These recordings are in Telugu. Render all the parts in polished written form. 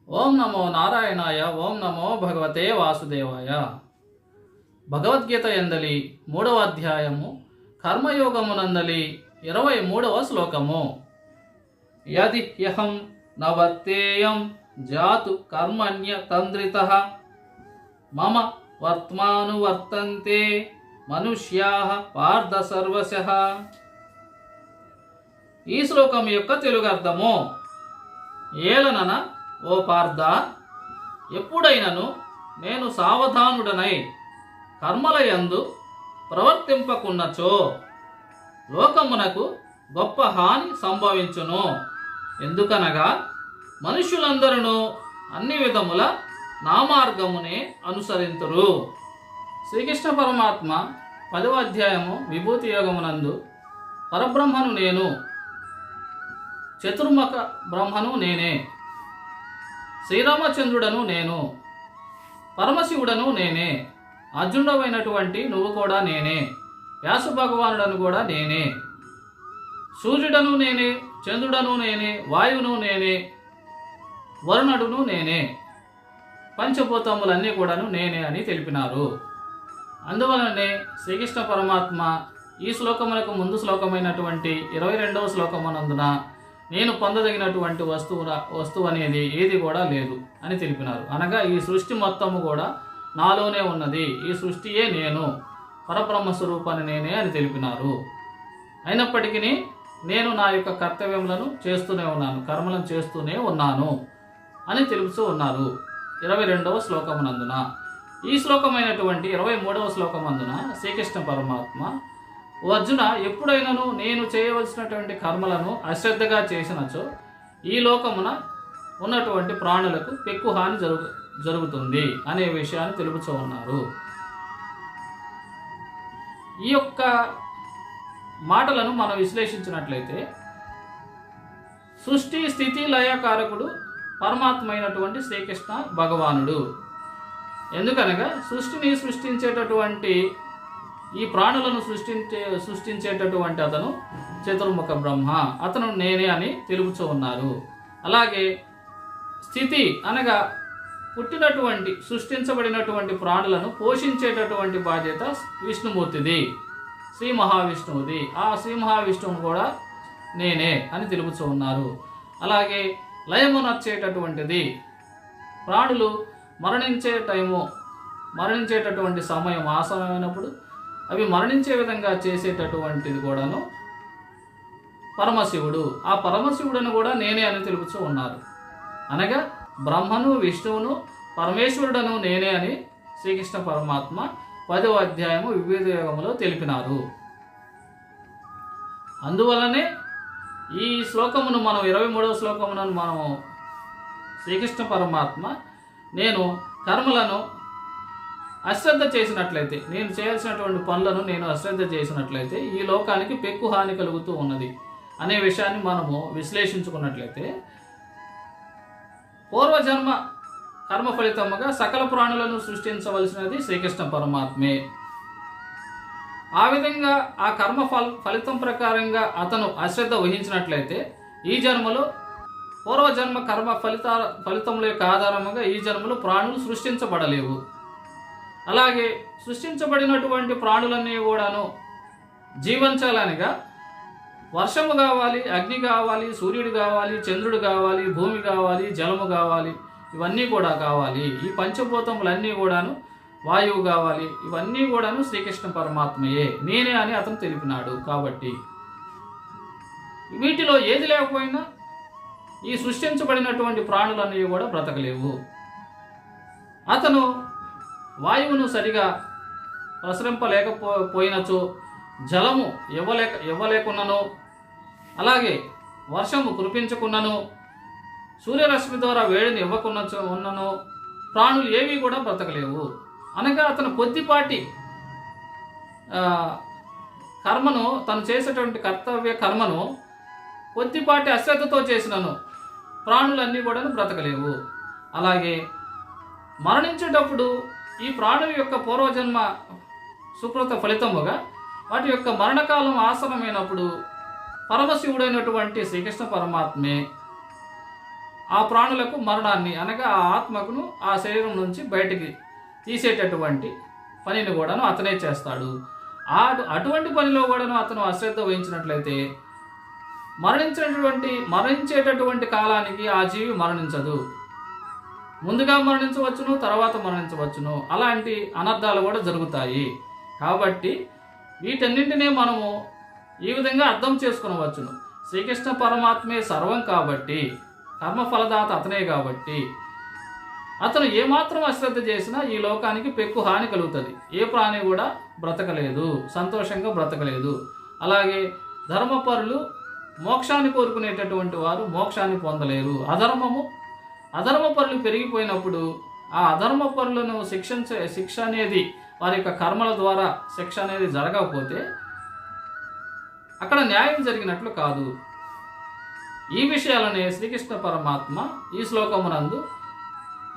ఓం నమో నారాయణాయ. ఓం నమో భగవతే వాసుదేవాయ. భగవద్గీత ఎందలి 3వ అధ్యాయము కర్మయోగమునందలి 23వ శ్లోకము. యది హ్యహం నవర్తేయం జాతు కర్మణ్య తంద్రితః మమ వర్త్మానువర్తంతే మనుష్యాః పార్థ సర్వశః. ఈ శ్లోకం యొక్క తెలుగు అర్థము: ఏలనన ఓ పార్థ, ఎప్పుడైనను నేను సావధానుడనై కర్మలయందు ప్రవర్తింపకున్నచో లోకమునకు గొప్ప హాని సంభవించును. ఎందుకనగా మనుష్యులందరూ అన్ని విధముల నా మార్గమునే అనుసరింతురు. శ్రీకృష్ణ పరమాత్మ 10వ అధ్యాయము విభూతి యోగమునందు పరబ్రహ్మను నేను, చతుర్ముఖ బ్రహ్మను నేనే, శ్రీరామచంద్రుడను నేను, పరమశివుడను నేనే, అర్జునుడమైనటువంటి నువ్వు కూడా నేనే, వ్యాస భగవానుడను కూడా నేనే, సూర్యుడను నేనే, చంద్రుడను నేనే, వాయువును నేనే, వరుణుడును నేనే, పంచభూతములన్నీ కూడాను నేనే అని తెలిపినారు. అందువలనే శ్రీకృష్ణ పరమాత్మ ఈ శ్లోకములకు ముందు శ్లోకమైనటువంటి 22వ శ్లోకమునందున నేను పొందదగినటువంటి వస్తువు అనేది ఏది కూడా లేదు అని తెలిపినారు. అనగా ఈ సృష్టి మొత్తము కూడా నాలోనే ఉన్నది, ఈ సృష్టియే నేను, పరబ్రహ్మ స్వరూపాన్ని నేనే అని తెలిపినారు. అయినప్పటికీ నేను నా యొక్క కర్తవ్యములను చేస్తూనే ఉన్నాను, కర్మలను చేస్తూనే ఉన్నాను అని తెలుపుతూ ఉన్నారు 22వ శ్లోకమునందున. ఈ శ్లోకమైనటువంటి 23వ శ్లోకమందున శ్రీకృష్ణ పరమాత్మ, ఓ అర్జున, ఎప్పుడైనాను నేను చేయవలసినటువంటి కర్మలను అశ్రద్ధగా చేసినచో ఈ లోకమున ఉన్నటువంటి ప్రాణులకు పెక్కు హాని జరుగుతుంది అనే విషయాన్ని తెలుపుతూ ఉన్నారు. ఈ యొక్క మాటలను మనం విశ్లేషించినట్లయితే సృష్టి స్థితి లయకారకుడు పరమాత్మ అయినటువంటి శ్రీకృష్ణ భగవానుడు. ఎందుకనగా సృష్టిని సృష్టించేటటువంటి ఈ ప్రాణులను సృష్టించేటటువంటి అతను చతుర్ముఖ బ్రహ్మ, అతను నేనే అని తెలుపుతూ ఉన్నారు. అలాగే స్థితి అనగా పుట్టినటువంటి సృష్టించబడినటువంటి ప్రాణులను పోషించేటటువంటి బాధ్యత విష్ణుమూర్తిది, శ్రీ మహావిష్ణువుది. ఆ శ్రీ మహావిష్ణువును కూడా నేనే అని తెలుపుతూ ఉన్నారు. అలాగే లయమునర్చేటటువంటిది, ప్రాణులు మరణించేటటువంటి సమయం ఆసనమైనప్పుడు అవి మరణించే విధంగా చేసేటటువంటిది కూడాను పరమశివుడు. ఆ పరమశివుడును కూడా నేనే అని తెలుపుతూ ఉన్నారు. అనగా బ్రహ్మను, విష్ణువును, పరమేశ్వరుడను నేనే అని శ్రీకృష్ణ పరమాత్మ 10వ అధ్యాయము విభూతి యోగములో తెలిపినారు. అందువలనే ఈ శ్లోకమును మనం 23వ శ్లోకమును మనము శ్రీకృష్ణ పరమాత్మ నేను కర్మలను అశ్రద్ధ చేసినట్లయితే, నేను చేయాల్సినటువంటి పనులను నేను అశ్రద్ధ చేసినట్లయితే ఈ లోకానికి పెక్కు హాని కలుగుతూ ఉన్నది అనే విషయాన్ని మనము విశ్లేషించుకున్నట్లయితే పూర్వజన్మ కర్మ ఫలితముగా సకల ప్రాణులను సృష్టించవలసినది శ్రీకృష్ణ పరమాత్మే. ఆ విధంగా ఆ కర్మ ఫలితం ప్రకారంగా అతను అశ్రద్ధ వహించినట్లయితే ఈ జన్మలో పూర్వజన్మ కర్మ ఫలితముల యొక్క ఆధారముగా ఈ జన్మలో ప్రాణులు సృష్టించబడలేవు. అలాగే సృష్టించబడినటువంటి ప్రాణులన్నీ కూడాను జీవించాలనగా వర్షము కావాలి, అగ్ని కావాలి, సూర్యుడు కావాలి, చంద్రుడు కావాలి, భూమి కావాలి, జలము కావాలి, ఇవన్నీ కూడా కావాలి. ఈ పంచభూతములన్నీ కూడాను, వాయువు కావాలి, ఇవన్నీ కూడాను శ్రీకృష్ణ పరమాత్మయే, నేనే అని అతను తెలిపినాడు. కాబట్టి వీటిలో ఏది లేకపోయినా ఈ సృష్టించబడినటువంటి ప్రాణులన్నీ కూడా బ్రతకలేవు. అతను వాయువును సరిగా ప్రసరింపలేకపోయినచో, జలము ఇవ్వలేకున్నను, అలాగే వర్షము కురిపించకున్నను, సూర్యరశ్మి ద్వారా వేడిని ఇవ్వకున్నను ప్రాణులు ఏవి కూడా బ్రతకలేవు. అనగా అతను కొద్దిపాటి కర్మను, తను చేసేటువంటి కర్తవ్య కర్మను కొద్దిపాటి అశ్రద్ధతో చేసినను ప్రాణులన్నీ కూడా బ్రతకలేవు. అలాగే మరణించేటప్పుడు ఈ ప్రాణుల యొక్క పూర్వజన్మ సుకృత ఫలితముగా వాటి యొక్క మరణకాలం ఆసనమైనప్పుడు పరమశివుడైనటువంటి శ్రీకృష్ణ పరమాత్మే ఆ ప్రాణులకు మరణాన్ని అనగా ఆ ఆత్మకును ఆ శరీరం నుంచి బయటికి తీసేటటువంటి పనిని కూడాను అతనే చేస్తాడు. అటువంటి పనిలో కూడాను అతను అశ్రద్ధ వహించినట్లయితే మరణించేటటువంటి కాలానికి ఆ జీవి మరణించదు. ముందుగా మరణించవచ్చును, తర్వాత మరణించవచ్చును. అలాంటి అనర్థాలు కూడా జరుగుతాయి. కాబట్టి వీటన్నింటినీ మనము ఈ విధంగా అర్థం చేసుకునవచ్చును. శ్రీకృష్ణ పరమాత్మే సర్వం కాబట్టి, కర్మఫలదాత అతనే కాబట్టి, అతను ఏమాత్రం అశ్రద్ధ చేసినా ఈ లోకానికి పెక్కు హాని కలుగుతుంది. ఏ ప్రాణి కూడా బ్రతకలేదు, సంతోషంగా బ్రతకలేదు. అలాగే ధర్మపరులు మోక్షాన్ని కోరుకునేటటువంటి వారు మోక్షాన్ని పొందలేరు. అధర్మపరులు పెరిగిపోయినప్పుడు ఆ అధర్మపరులను శిక్ష అనేది వారి యొక్క కర్మల ద్వారా శిక్ష అనేది జరగకపోతే అక్కడ న్యాయం జరిగినట్లు కాదు. ఈ విషయాలనే శ్రీకృష్ణ పరమాత్మ ఈ శ్లోకమునందు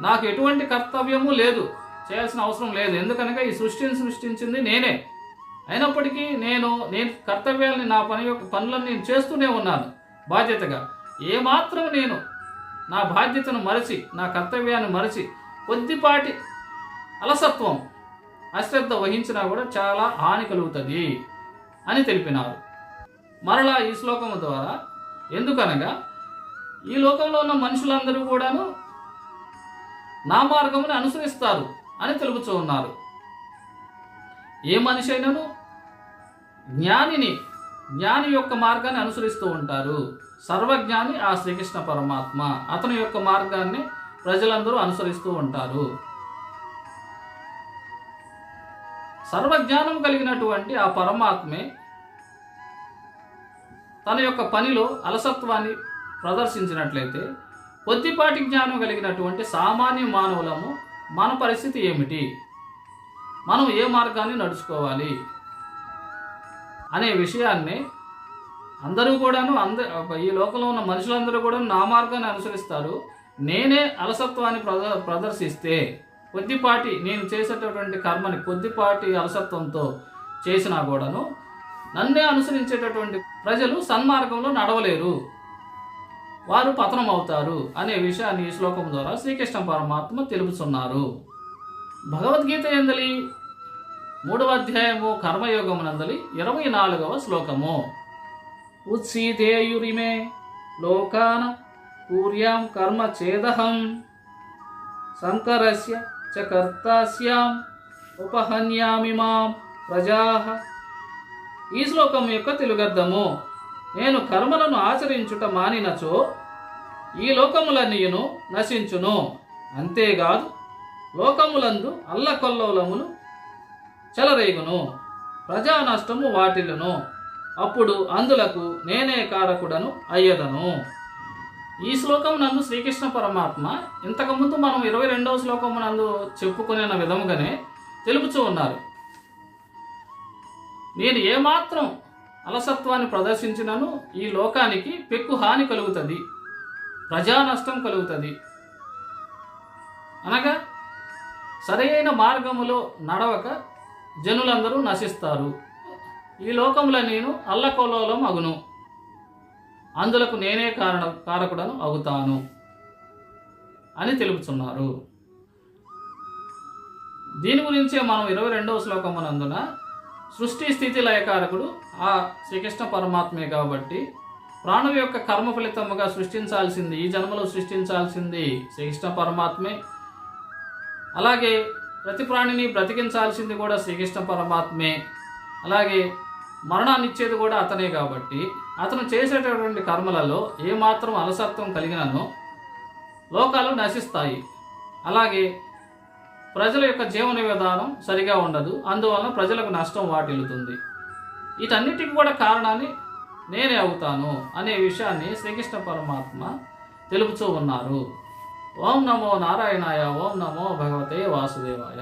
నాకు ఎటువంటి కర్తవ్యము లేదు, చేయాల్సిన అవసరం లేదు, ఎందుకనగా ఈ సృష్టిని సృష్టించింది నేనే. అయినప్పటికీ నేను కర్తవ్యాలని నా పనులను నేను చేస్తూనే ఉన్నాను బాధ్యతగా. ఏమాత్రం నేను నా బాధ్యతను మరచి, నా కర్తవ్యాన్ని మరచి కొద్దిపాటి అలసత్వం, అశ్రద్ధ వహించినా కూడా చాలా హాని కలుగుతుంది అని తెలిపినారు. మరలా ఈ శ్లోకము ద్వారా ఎందుకనగా ఈ లోకంలో ఉన్న మనుషులందరూ కూడాను నా మార్గముని అనుసరిస్తారు అని తెలుపుతూ ఉన్నారు. ఏ మనిషి అయినను జ్ఞాని యొక్క మార్గాన్ని అనుసరిస్తూ ఉంటారు. సర్వజ్ఞాని ఆ శ్రీకృష్ణ పరమాత్మ, అతని యొక్క మార్గాన్ని ప్రజలందరూ అనుసరిస్తూ ఉంటారు. సర్వజ్ఞానం కలిగినటువంటి ఆ పరమాత్మే తన యొక్క పనిలో అలసత్వాన్ని ప్రదర్శించినట్లయితే కొద్దిపాటి జ్ఞానం కలిగినటువంటి సామాన్య మానవులము మన పరిస్థితి ఏమిటి, మనం ఏ మార్గాన్ని నడుచుకోవాలి అనే విషయాన్ని అందరూ కూడాను ఈ లోకంలో ఉన్న మనుషులందరూ కూడా నా మార్గాన్ని అనుసరిస్తారు. నేనే అలసత్వాన్ని ప్రదర్శిస్తే కొద్దిపాటి నేను చేసేటటువంటి కర్మని కొద్దిపాటి అలసత్వంతో చేసినా కూడాను నన్నే అనుసరించేటటువంటి ప్రజలు సన్మార్గంలో నడవలేరు, వారు పతనం అవుతారు అనే విషయాన్ని ఈ శ్లోకం ద్వారా శ్రీకృష్ణ పరమాత్మ తెలుపుతున్నారు. భగవద్గీత యందలి 3వ అధ్యాయము కర్మయోగమునందలి 24వ శ్లోకము. ఉత్సీదేయురిమే లోకాన పూర్యాం కర్మ చేదహం శంకరస్య చ కర్తాస్యాం ఉపహన్యామి మాం ప్రజాః. ఈ శ్లోకం యొక్క తెలుగర్థము: నేను కర్మలను ఆచరించుట మానినచో ఈ లోకములన్నీయును నశించును, అంతేకాదు లోకములందు అల్లకొల్లోలములు చెలరేగును, ప్రజా నష్టము వాటిల్లును, అప్పుడు అందులకు నేనే కారకుడను అయ్యదను. ఈ శ్లోకం నందు శ్రీకృష్ణ పరమాత్మ ఇంతకుముందు మనం 22వ శ్లోకము నందు చెప్పుకునే విధముగానే తెలుపుతూ ఉన్నారు. నేను ఏమాత్రం అలసత్వాన్ని ప్రదర్శించినను ఈ లోకానికి పెక్కు హాని కలుగుతుంది, ప్రజా నష్టం కలుగుతుంది. అనగా సరైన మార్గములో నడవక జనులందరూ నశిస్తారు, ఈ లోకంలో నేను అల్లకొల్లోలం అగును, అందులకు నేనే కారకుడను అవుతాను అని తెలుపుతున్నారు. దీని గురించే మనం 22వ శ్లోకమునందున సృష్టి స్థితి లయకారకుడు ఆ శ్రీకృష్ణ పరమాత్మే కాబట్టి ప్రాణం యొక్క కర్మ ఫలితముగా సృష్టించాల్సింది, ఈ జన్మలో సృష్టించాల్సింది శ్రీకృష్ణ పరమాత్మే. అలాగే ప్రతి ప్రాణిని బ్రతికించాల్సింది కూడా శ్రీకృష్ణ పరమాత్మే. అలాగే మరణాన్ని ఇచ్చేది కూడా అతనే కాబట్టి అతను చేసేటటువంటి కర్మలలో ఏమాత్రం అలసత్వం కలిగినను లోకాలు నశిస్తాయి. అలాగే ప్రజల యొక్క జీవన విధానం సరిగా ఉండదు, అందువలన ప్రజలకు నష్టం వాటిల్లుతుంది. వీటన్నిటికీ కూడా కారణాన్ని నేనే అవుతాను అనే విషయాన్ని శ్రీకృష్ణ పరమాత్మ తెలుపుతూ ఉన్నారు. ఓం నమో నారాయణాయ, ఓం నమో భగవతే వాసుదేవాయ.